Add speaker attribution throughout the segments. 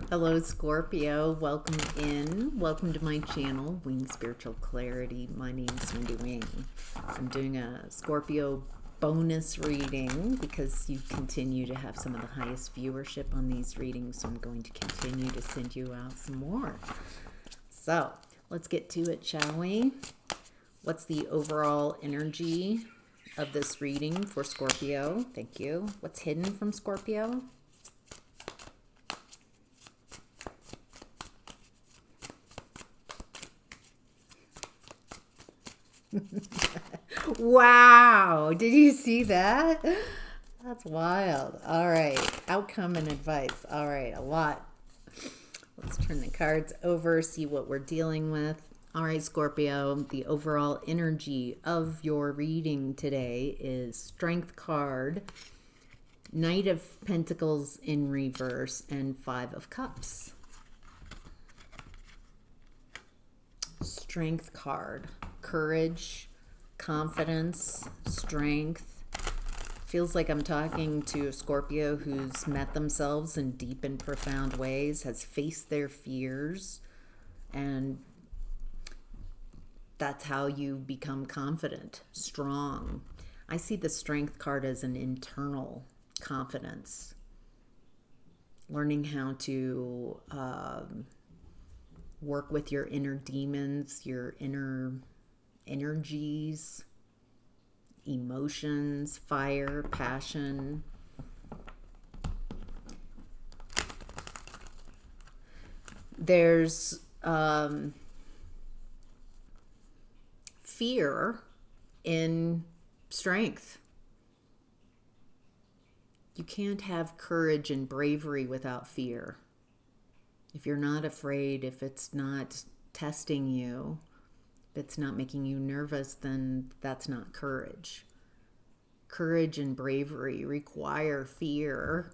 Speaker 1: Hello, Scorpio. Welcome in. Welcome to my channel, Wing Spiritual Clarity. My name's Cindy Wing. I'm doing a Scorpio bonus reading because you continue to have some of the highest viewership on these readings, so I'm going to continue to send you out some more. So, let's get to it, shall we? What's the overall energy of this reading for Scorpio? Thank you. What's hidden from Scorpio? Wow, did you see that? That's wild. All right, outcome and advice. All right, a lot. Let's turn the cards over, see what we're dealing with. All right, Scorpio, the overall energy of your reading today is Strength card, Knight of Pentacles in reverse, and Five of Cups. Strength card, courage, confidence, strength. Feels like I'm talking to a Scorpio who's met themselves in deep and profound ways, has faced their fears, and that's how you become confident, strong. I see the Strength card as an internal confidence, learning how to work with your inner demons, your inner energies, emotions, fire, passion. There's fear in strength. You can't have courage and bravery without fear. If you're not afraid, if it's not testing you, if it's not making you nervous, then that's not courage. Courage and bravery require fear,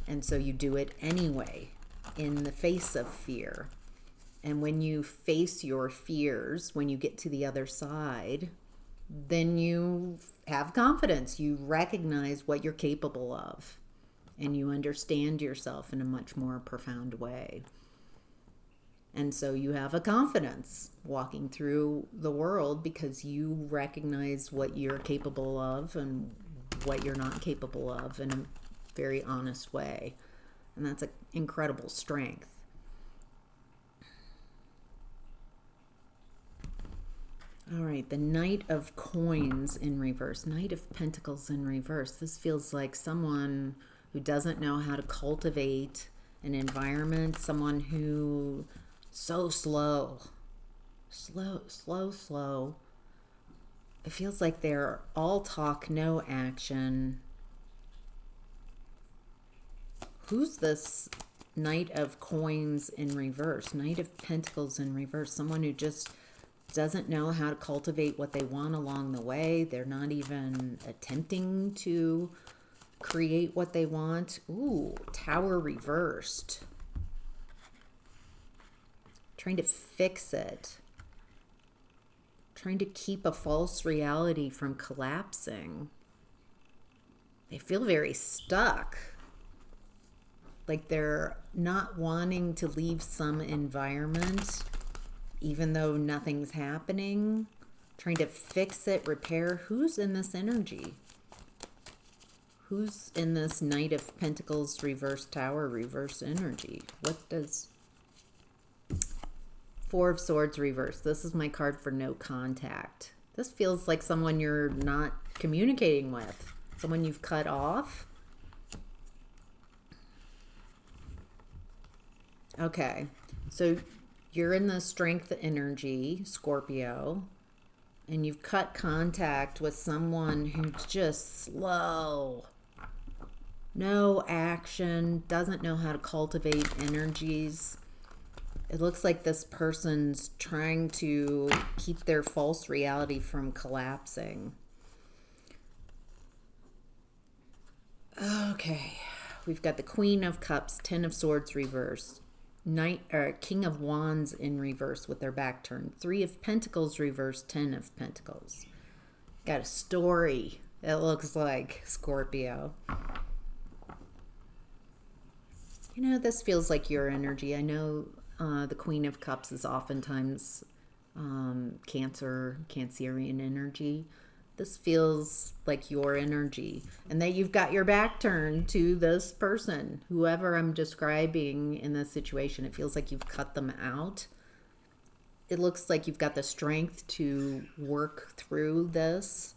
Speaker 1: and so you do it anyway in the face of fear. And when you face your fears, when you get to the other side, then you have confidence. You recognize what you're capable of, and you understand yourself in a much more profound way. And so you have a confidence walking through the world because you recognize what you're capable of and what you're not capable of in a very honest way. And that's an incredible strength. All right, the Knight of Coins in reverse, Knight of Pentacles in reverse. This feels like someone who doesn't know how to cultivate an environment, someone who so slow. It feels like they're all talk, no action. Who's this Knight of Coins in reverse? Knight of Pentacles in reverse. Someone who just doesn't know how to cultivate what they want along the way. They're not even attempting to create what they want. Ooh, Tower reversed. Trying to fix it. Trying to keep a false reality from collapsing. They feel very stuck. Like they're not wanting to leave some environment, even though nothing's happening. Trying to fix it, repair. Who's in this energy? Who's in this Knight of Pentacles reverse Tower reverse energy? What does... Four of Swords reverse. This is my card for no contact. This feels like someone you're not communicating with. Someone you've cut off. Okay. So you're in the Strength energy, Scorpio, and you've cut contact with someone who's just slow. No action, doesn't know how to cultivate energies. It looks like this person's trying to keep their false reality from collapsing. Okay, we've got the Queen of Cups, Ten of Swords reverse, King of Wands in reverse with their back turned, Three of Pentacles reverse, Ten of Pentacles. Got a story, it looks like, Scorpio. You know, this feels like your energy. I know the Queen of Cups is oftentimes Cancerian energy. This feels like your energy, and that you've got your back turned to this person, whoever I'm describing in this situation. It feels like you've cut them out. It looks like you've got the strength to work through this.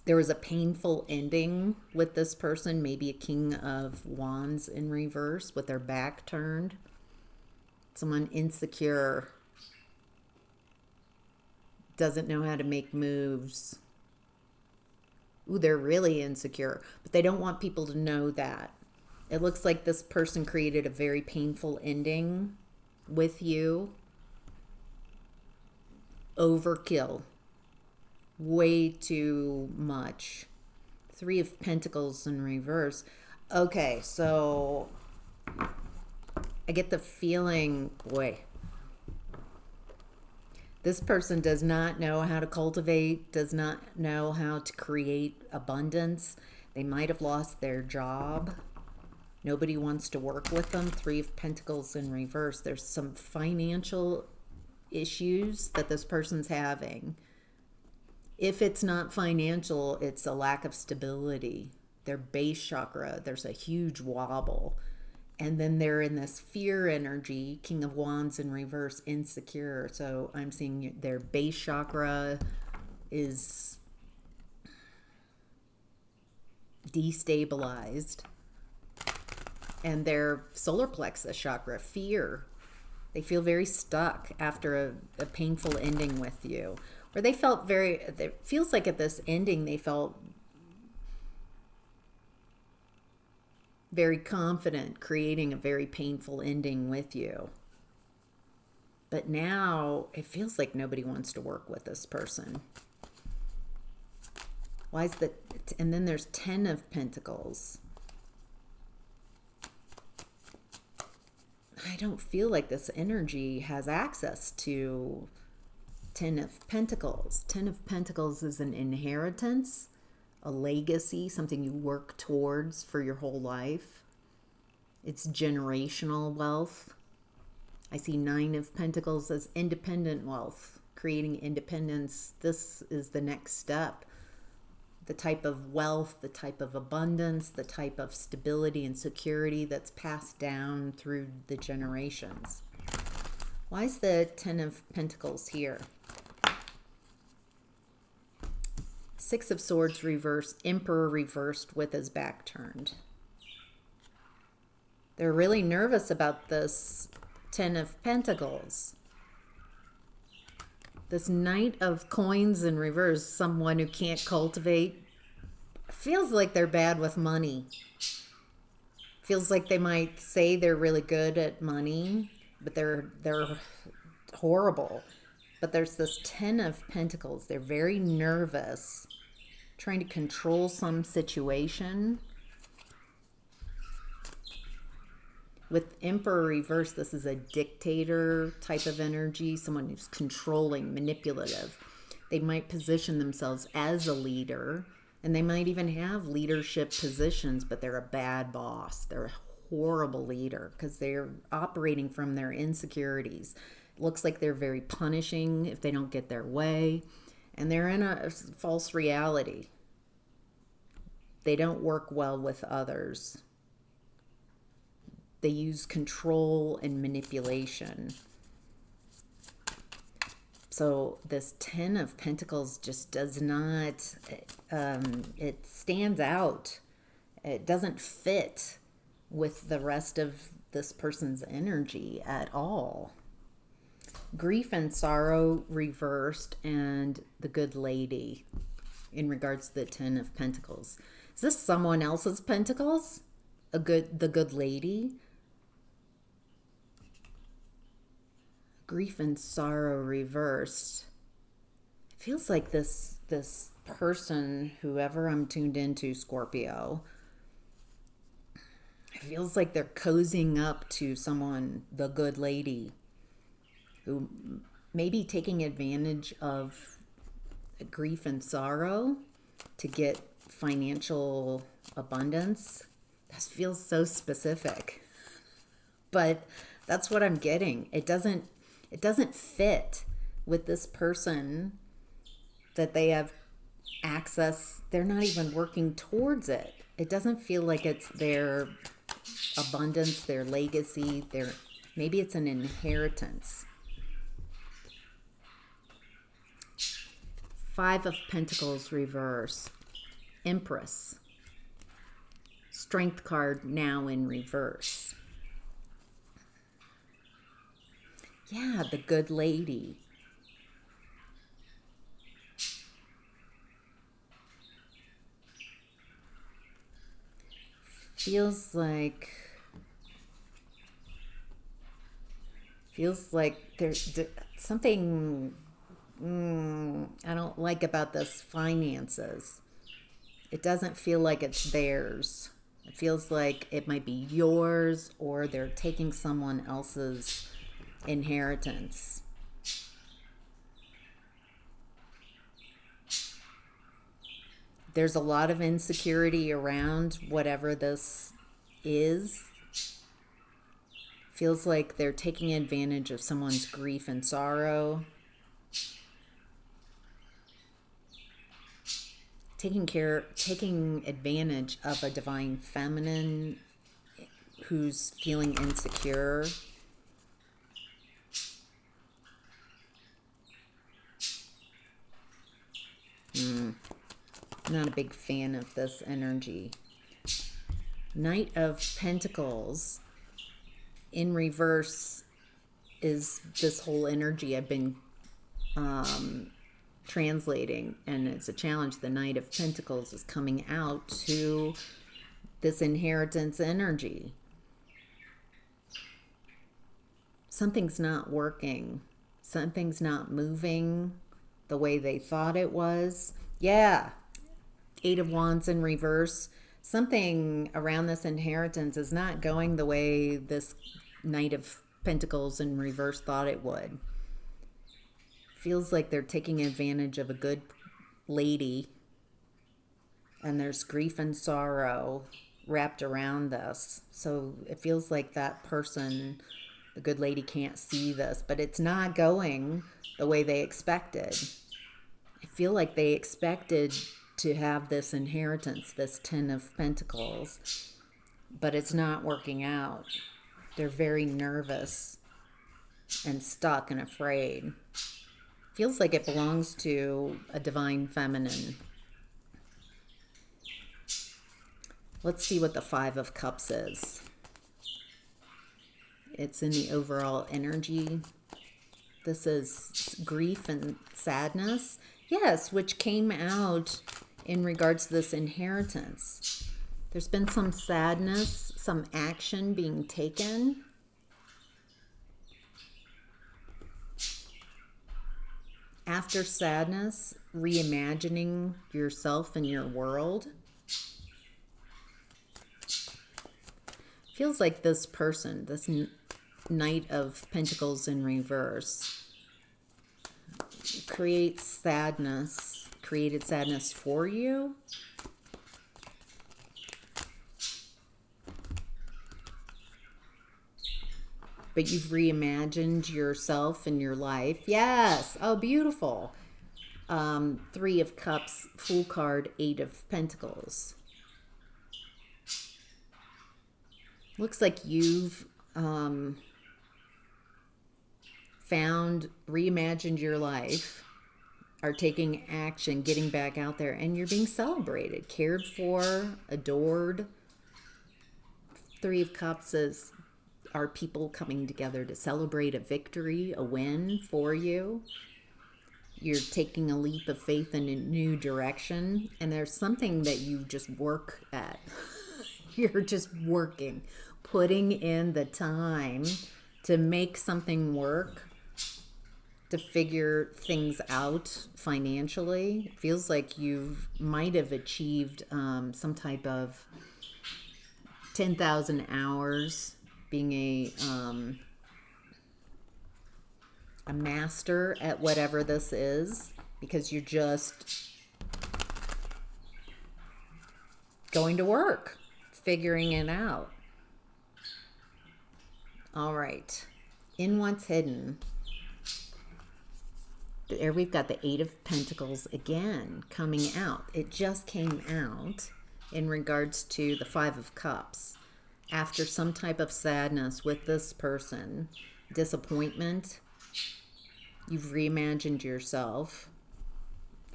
Speaker 1: There was a painful ending with this person, maybe a King of Wands in reverse with their back turned. Someone insecure, doesn't know how to make moves. Ooh, they're really insecure, but they don't want people to know that. It looks like this person created a very painful ending with you. Overkill. Way too much. Three of Pentacles in reverse. Okay, so I get the feeling, boy, this person does not know how to cultivate, does not know how to create abundance. They might have lost their job. Nobody wants to work with them. Three of Pentacles in reverse. There's some financial issues that this person's having. If it's not financial, it's a lack of stability. Their base chakra, there's a huge wobble. And then they're in this fear energy, King of Wands in reverse, insecure. So I'm seeing their base chakra is destabilized. And their solar plexus chakra, fear. They feel very stuck after a painful ending with you. Or they felt it feels like at this ending they felt very confident, creating a very painful ending with you. But now it feels like nobody wants to work with this person. Why is that? And then there's 10 of Pentacles. I don't feel like this energy has access to 10 of Pentacles. 10 of Pentacles is an inheritance, a legacy, something you work towards for your whole life. It's generational wealth. I see 9 of Pentacles as independent wealth, creating independence. This is the next step. The type of wealth, the type of abundance, the type of stability and security that's passed down through the generations. Why is the 10 of Pentacles here? 6 of Swords reversed, Emperor reversed with his back turned. They're really nervous about this 10 of Pentacles. This Knight of Coins in reverse, someone who can't cultivate, feels like they're bad with money. Feels like they might say they're really good at money, but they're horrible. But there's this 10 of Pentacles. They're very nervous, trying to control some situation. With Emperor reverse, this is a dictator type of energy, someone who's controlling, manipulative. They might position themselves as a leader, and they might even have leadership positions, but they're a bad boss. They're a horrible leader because they're operating from their insecurities. It looks like they're very punishing if they don't get their way, and they're in a false reality. They don't work well with others. They use control and manipulation. So this 10 of Pentacles just does not, it stands out. It doesn't fit with the rest of this person's energy at all. Grief and Sorrow reversed, and the Good Lady in regards to the 10 of Pentacles. Is this someone else's Pentacles? The Good Lady? Grief and Sorrow reversed. It feels like this person, whoever I'm tuned into, Scorpio, it feels like they're cozying up to someone, the Good Lady, who may be taking advantage of grief and sorrow to get financial abundance. This feels so specific, but that's what I'm getting. It doesn't fit with this person that they have access. They're not even working towards it. It doesn't feel like it's their abundance, their legacy, maybe it's an inheritance. Five of Pentacles reverse. Empress. Strength card now in reverse. Yeah, the good lady. Feels like there's something I don't like about this finances. It doesn't feel like it's theirs. It feels like it might be yours, or they're taking someone else's inheritance. There's a lot of insecurity around whatever this is. Feels like they're taking advantage of someone's grief and sorrow. Taking advantage of a divine feminine who's feeling insecure. Not a big fan of this energy. Knight of Pentacles in reverse is this whole energy I've been translating, and it's a challenge. The Knight of Pentacles is coming out to this inheritance energy. Something's not working. Something's not moving the way they thought it was. Yeah. Eight of Wands in reverse. Something around this inheritance is not going the way this Knight of Pentacles in reverse thought it would. Feels like they're taking advantage of a good lady, and there's grief and sorrow wrapped around this. So it feels like that person, the good lady, can't see this, but it's not going the way they expected. I feel like they expected to have this inheritance, this Ten of Pentacles, but it's not working out. They're very nervous and stuck and afraid. Feels like it belongs to a divine feminine. Let's see what the Five of Cups is. It's in the overall energy. This is grief and sadness. Yes, which came out in regards to this inheritance. There's been some sadness, some action being taken. After sadness, reimagining yourself and your world. Feels like this person, this Knight of Pentacles in reverse, created sadness for you. But you've reimagined yourself and your life. Yes. Oh, beautiful. Three of Cups, Fool card, Eight of Pentacles. Looks like you've reimagined your life, are taking action, getting back out there, and you're being celebrated, cared for, adored. Three of Cups are people coming together to celebrate a victory, a win for you. You're taking a leap of faith in a new direction, and there's something that you just work at. You're just working, putting in the time to make something work, to figure things out financially. It feels like you might have achieved some type of 10,000 hours being a master at whatever this is, because you're just going to work. figuring it out. All right. In what's hidden, there we've got the Eight of Pentacles again coming out. It just came out in regards to the Five of Cups. After some type of sadness with this person, disappointment, you've reimagined yourself,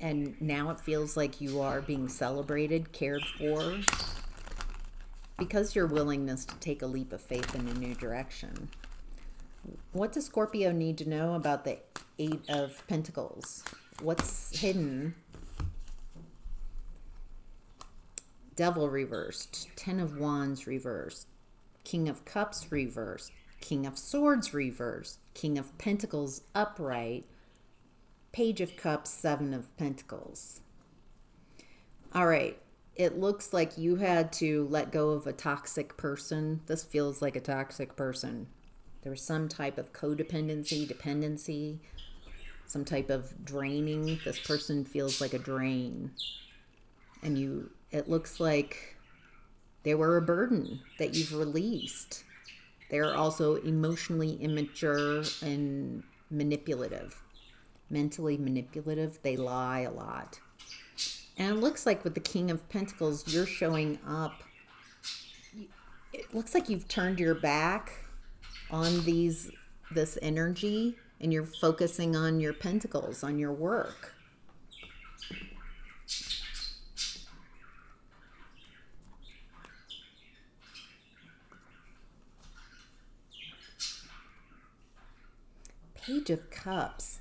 Speaker 1: and now it feels like you are being celebrated, cared for, because your willingness to take a leap of faith in a new direction. What does Scorpio need to know about the Eight of Pentacles? What's hidden? Devil reversed, Ten of Wands reversed, King of Cups reversed, King of Swords reversed, King of Pentacles upright, Page of Cups, Seven of Pentacles. All right. It looks like you had to let go of a toxic person. This feels like a toxic person. There was some type of codependency, dependency, some type of draining. This person feels like a drain. And it looks like they were a burden that you've released. They're also emotionally immature and manipulative. Mentally manipulative. They lie a lot. And it looks like with the King of Pentacles, you're showing up. It looks like you've turned your back on this energy, and you're focusing on your pentacles, on your work. Page of Cups.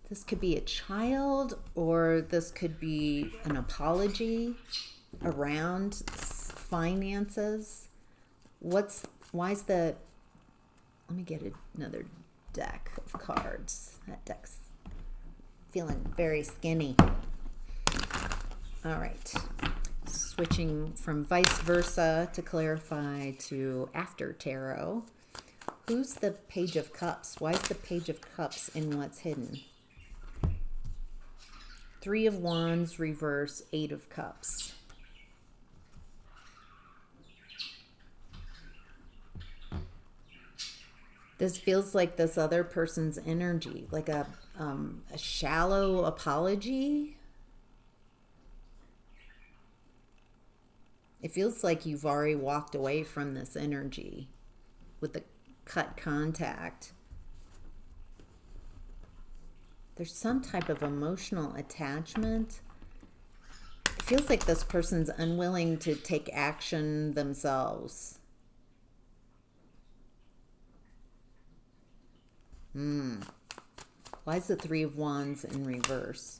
Speaker 1: This could be a child, or this could be an apology around finances. Let me get another deck of cards. That deck's feeling very skinny. All right. Switching from vice versa to clarify to after tarot. Who's the Page of Cups? Why is the Page of Cups in what's hidden? Three of Wands, reverse, Eight of Cups. This feels like this other person's energy, like a shallow apology. It feels like you've already walked away from this energy with the cut contact. There's some type of emotional attachment. It feels like this person's unwilling to take action themselves. Why is the Three of Wands in reverse?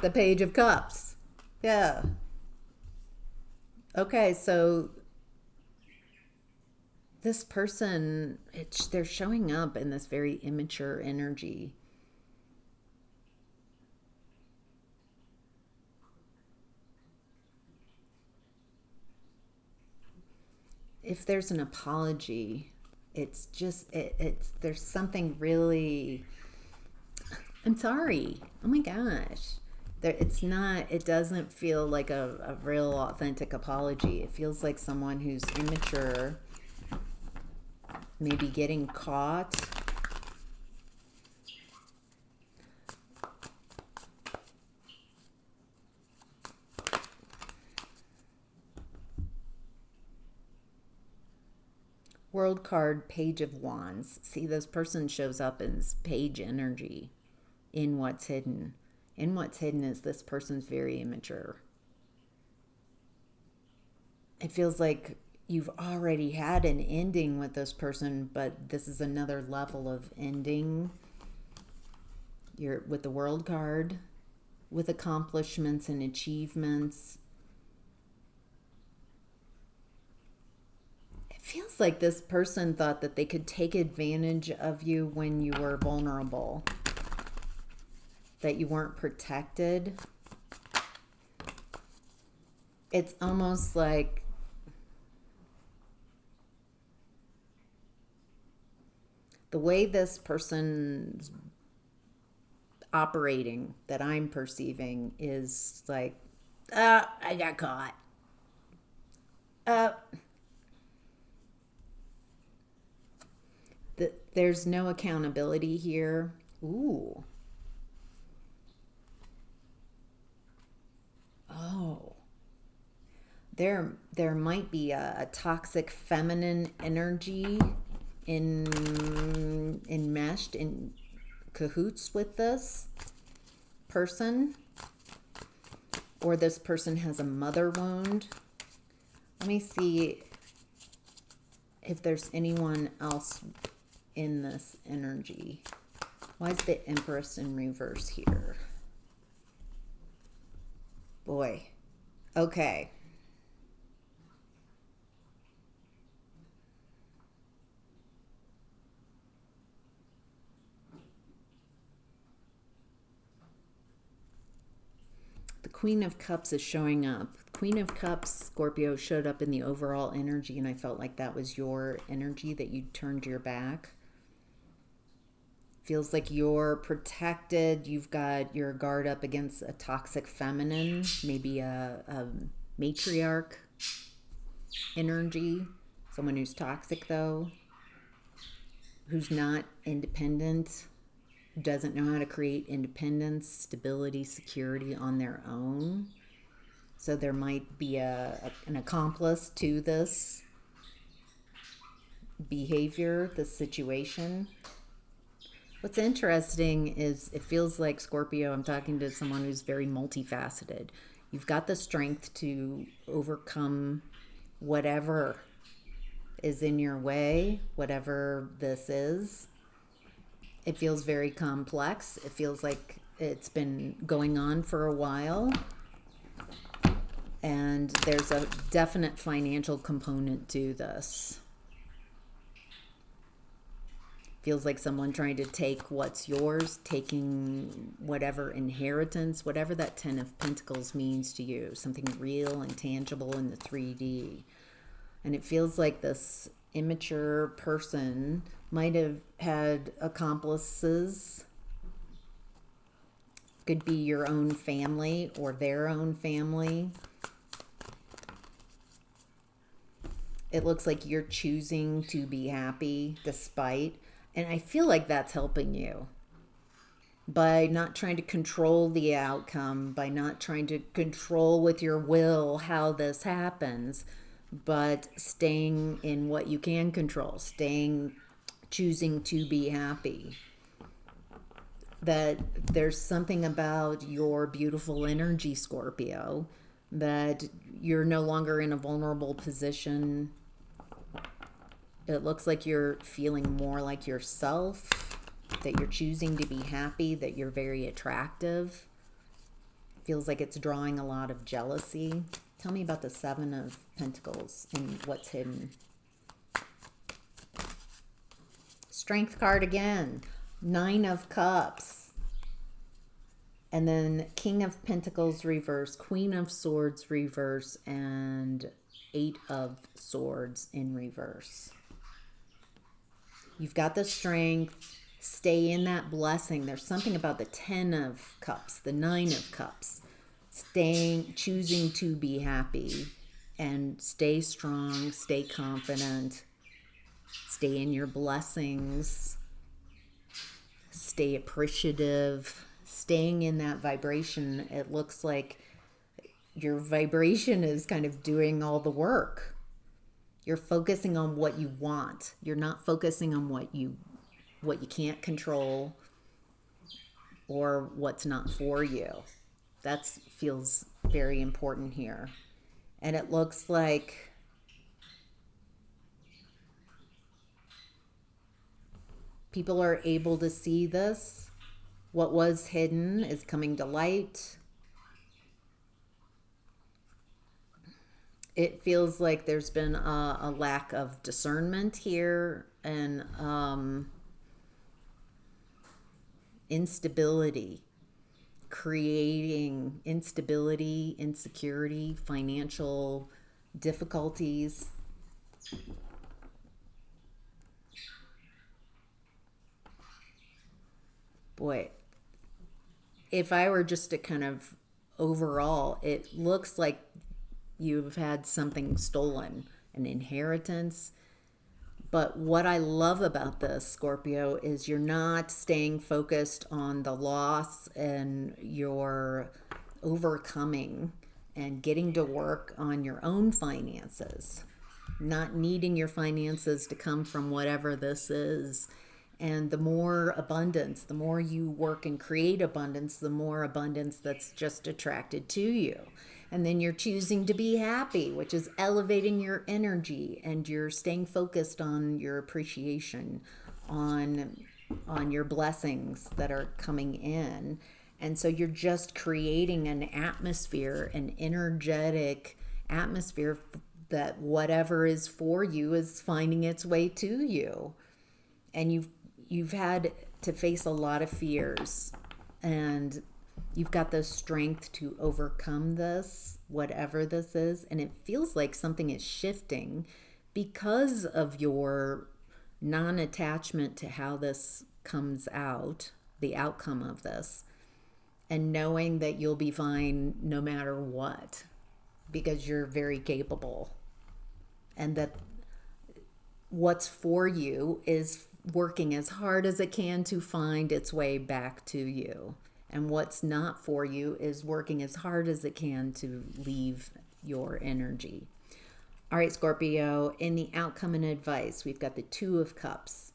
Speaker 1: The Page of Cups. Yeah. Okay, so this person, they're showing up in this very immature energy. If there's an apology, it's just, there's something really, I'm sorry. Oh my gosh. It doesn't feel like a real authentic apology. It feels like someone who's immature, maybe getting caught. World card, Page of Wands. See, this person shows up in page energy in what's hidden. In what's hidden is this person's very immature. It feels like you've already had an ending with this person, but this is another level of ending. You're with the World card, with accomplishments and achievements. Feels like this person thought that they could take advantage of you when you were vulnerable, that you weren't protected. It's almost like the way this person's operating that I'm perceiving is like, I got caught. Uh, there's no accountability here. Ooh. Oh. There might be a toxic feminine energy enmeshed in cahoots with this person, or this person has a mother wound. Let me see if there's anyone else in this energy. Why is the Empress in reverse here? Boy. Okay. The Queen of Cups is showing up. Queen of Cups, Scorpio, showed up in the overall energy, and I felt like that was your energy, that you turned your back. Feels like you're protected. You've got your guard up against a toxic feminine, maybe a matriarch energy. Someone who's toxic, though, who's not independent, who doesn't know how to create independence, stability, security on their own. So there might be an accomplice to this behavior, this situation. What's interesting is it feels like, Scorpio, I'm talking to someone who's very multifaceted. You've got the strength to overcome whatever is in your way, whatever this is. It feels very complex. It feels like it's been going on for a while. And there's a definite financial component to this. Feels like someone trying to take what's yours, taking whatever inheritance, whatever that Ten of Pentacles means to you, something real and tangible in the 3D. And it feels like this immature person might have had accomplices. Could be your own family or their own family. It looks like you're choosing to be happy despite, and I feel like that's helping you by not trying to control the outcome, by not trying to control with your will how this happens, but staying in what you can control, choosing to be happy. That there's something about your beautiful energy, Scorpio, that you're no longer in a vulnerable position. It looks like you're feeling more like yourself, that you're choosing to be happy, that you're very attractive. Feels like it's drawing a lot of jealousy. Tell me about the Seven of Pentacles and what's hidden. Strength card again. Nine of Cups. And then King of Pentacles reverse, Queen of Swords reverse, and Eight of Swords in reverse. You've got the strength. Stay in that blessing. There's something about the Ten of Cups, the Nine of Cups. Choosing to be happy and stay strong, stay confident, stay in your blessings, stay appreciative, staying in that vibration. It looks like your vibration is kind of doing all the work. You're focusing on what you want. You're not focusing on what you can't control or what's not for you. That feels very important here. And it looks like people are able to see this. What was hidden is coming to light. It feels like there's been a lack of discernment here and instability, creating instability, insecurity, financial difficulties. Boy, if I were just to kind of overall, it looks like you've had something stolen, an inheritance. But what I love about this, Scorpio, is you're not staying focused on the loss, and you're overcoming and getting to work on your own finances, not needing your finances to come from whatever this is. And the more abundance, the more you work and create abundance, the more abundance that's just attracted to you. And then you're choosing to be happy, which is elevating your energy, and you're staying focused on your appreciation, on your blessings that are coming in. And so you're just creating an atmosphere, an energetic atmosphere that whatever is for you is finding its way to you. And you've had to face a lot of fears, and you've got the strength to overcome this, whatever this is. And it feels like something is shifting because of your non-attachment to how this comes out, the outcome of this, and knowing that you'll be fine no matter what, because you're very capable, and that what's for you is working as hard as it can to find its way back to you. And what's not for you is working as hard as it can to leave your energy. All right, Scorpio, in the outcome and advice, we've got the Two of Cups,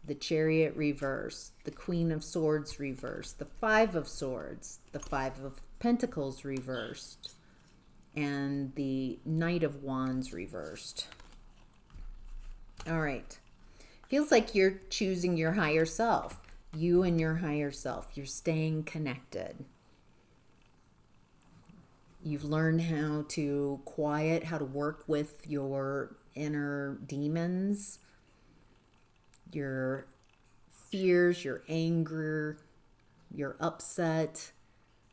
Speaker 1: the Chariot reverse, the Queen of Swords reversed, the Five of Swords, the Five of Pentacles reversed, and the Knight of Wands reversed. All right. Feels like you're choosing your higher self. You and your higher self. You're staying connected. You've learned how to quiet, how to work with your inner demons, your fears, your anger, your upset.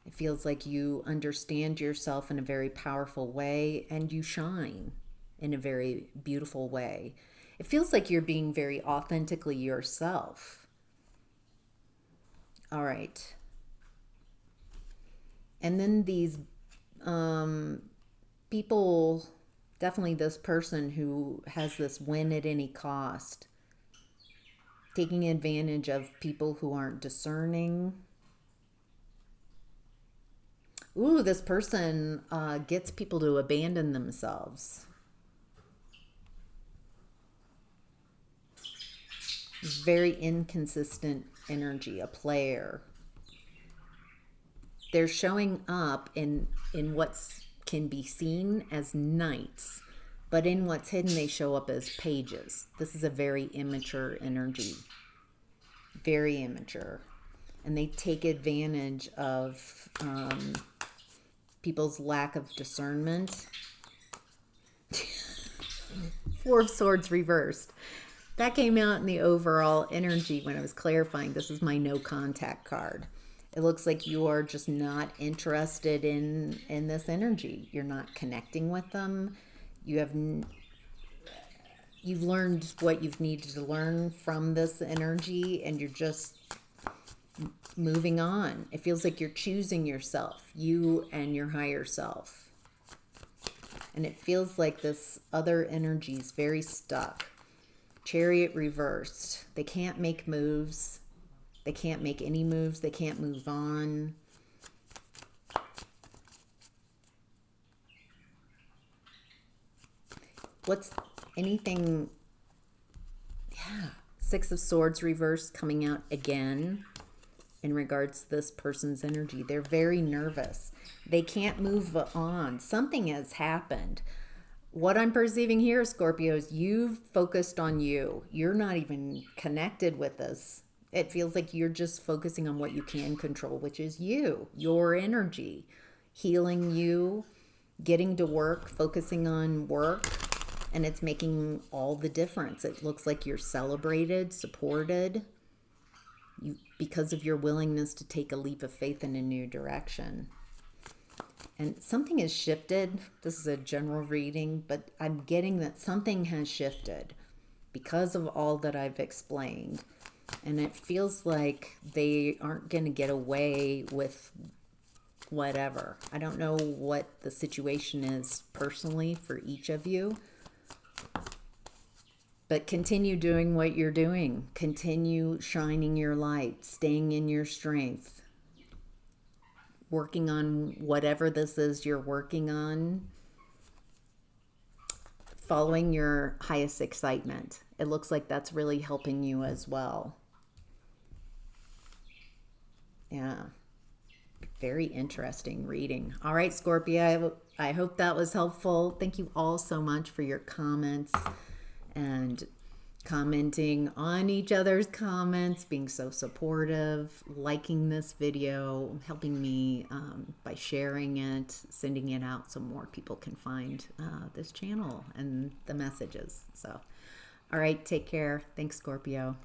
Speaker 1: It feels like you understand yourself in a very powerful way, and you shine in a very beautiful way. It feels like you're being very authentically yourself. All right. And then these people, definitely this person who has this win at any cost, taking advantage of people who aren't discerning. Ooh, this person gets people to abandon themselves. Very inconsistent energy, a player. They're showing up in what's can be seen as knights, but in what's hidden they show up as pages. This is a very immature energy. Very immature. And they take advantage of people's lack of discernment. Four of Swords reversed. That came out in the overall energy when I was clarifying. This is my no contact card. It looks like you are just not interested in this energy. You're not connecting with them. You've learned what you've needed to learn from this energy, and you're just moving on. It feels like you're choosing yourself, you and your higher self. And it feels like this other energy is very stuck. Chariot reversed. They can't make moves. They can't make any moves. They can't move on. What's anything? Yeah. Six of Swords reversed coming out again in regards to this person's energy. They're very nervous. They can't move on. Something has happened. What I'm perceiving here, Scorpio, is you've focused on you. You're not even connected with this. It feels like you're just focusing on what you can control, which is you, your energy, healing you, getting to work, focusing on work, and it's making all the difference. It looks like you're celebrated, supported, because of your willingness to take a leap of faith in a new direction. And something has shifted. This is a general reading, but I'm getting that something has shifted because of all that I've explained. And it feels like they aren't going to get away with whatever. I don't know what the situation is personally for each of you, but continue doing what you're doing. Continue shining your light, staying in your strength, working on whatever this is you're working on, following your highest excitement. It looks like that's really helping you as well. Yeah. Very interesting reading. All right, Scorpio, I hope that was helpful. Thank you all so much for your comments and commenting on each other's comments, being so supportive, liking this video, helping me by sharing it, sending it out so more people can find this channel and the messages. So, all right, take care. Thanks, Scorpio.